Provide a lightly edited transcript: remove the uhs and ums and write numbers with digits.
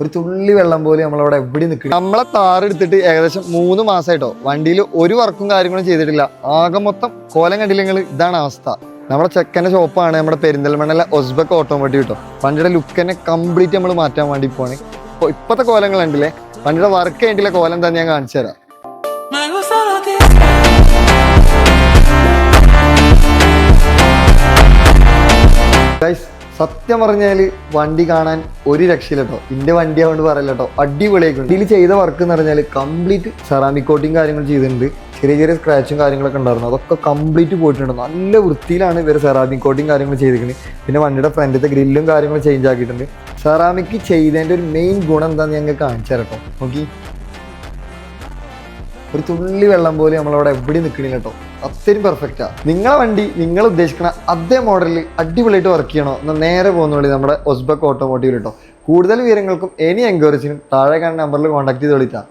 ഒരു തുള്ളി വെള്ളം പോലെ നമ്മളവിടെ എവിടെ നിൽക്കും. നമ്മളെ താറെടുത്തിട്ട് ഏകദേശം 3 മാസമായിട്ടോ വണ്ടിയിൽ ഒരു വർക്കും കാര്യങ്ങളും ചെയ്തിട്ടില്ല. ആകെ മൊത്തം കോലം കണ്ടില്ലെങ്കിൽ ഇതാണ് അവസ്ഥ. നമ്മുടെ ചെക്കൻ്റെ ഷോപ്പാണ് നമ്മുടെ പെരിന്തൽമണ്ണയിലെ ഒസ്ബക്ക് ഓട്ടോമോട്ടീവ് കേട്ടോ. വണ്ടിയുടെ ലുക്ക് തന്നെ കംപ്ലീറ്റ് നമ്മൾ മാറ്റാൻ വേണ്ടി പോവാണ്. അപ്പോൾ ഇപ്പോഴത്തെ കോലങ്ങൾ ഉണ്ടല്ലേ, വണ്ടിയുടെ വർക്ക് കഴിഞ്ഞിട്ടുള്ള കോലം തന്നെ ഞാൻ കാണിച്ചു തരാം. സത്യം പറഞ്ഞാൽ വണ്ടി കാണാൻ ഒരു രക്ഷയില്ല കേട്ടോ. എൻ്റെ വണ്ടി ആവുകൊണ്ട് പറയല്ല കേട്ടോ, അടിപൊളിയായിട്ടുണ്ട്. ഇതിൽ ചെയ്ത വർക്ക് എന്ന് പറഞ്ഞാൽ കംപ്ലീറ്റ് സെറാമിക് കോട്ടിങ് കാര്യങ്ങൾ ചെയ്തിട്ടുണ്ട്. ചെറിയ ചെറിയ സ്ക്രാച്ചും കാര്യങ്ങളൊക്കെ ഉണ്ടായിരുന്നു, അതൊക്കെ കംപ്ലീറ്റ് പോയിട്ടുണ്ട്. നല്ല വൃത്തിയിലാണ് ഇവർ സെറാമിക് കോട്ടിങ് കാര്യങ്ങൾ ചെയ്തിരിക്കുന്നത്. പിന്നെ വണ്ടിയുടെ ഫ്രണ്ടിലത്തെ ഗ്രില്ലും കാര്യങ്ങളും ചേഞ്ച് ആക്കിയിട്ടുണ്ട്. സെറാമിക് ചെയ്തതിൻ്റെ ഒരു മെയിൻ ഗുണം എന്താണെന്ന് ഞങ്ങൾക്ക് കാണിച്ചു തരാം കേട്ടോ. നോക്കി, ഒരു തുള്ളി വെള്ളം പോലെ നമ്മളവിടെ എവിടെ നിൽക്കണില്ല കേട്ടോ. അത്രയും പെർഫെക്റ്റാണ്. നിങ്ങളെ വണ്ടി നിങ്ങൾ ഉദ്ദേശിക്കുന്ന അതേ മോഡലിൽ അടിപൊളിയായിട്ട് വർക്ക് ചെയ്യണോ എന്നാൽ നേരെ പോകുന്നുള്ളൂ നമ്മുടെ ഒസ്ബക്ക് ഓട്ടോമോട്ടീവിൽ കേട്ടോ. കൂടുതൽ വിവരങ്ങൾക്കും എനി എൻക്വയറീസിനും താഴെ കാണുന്ന നമ്പറിൽ കോൺടാക്ട് ചെയ്ത് വിളിക്കാം.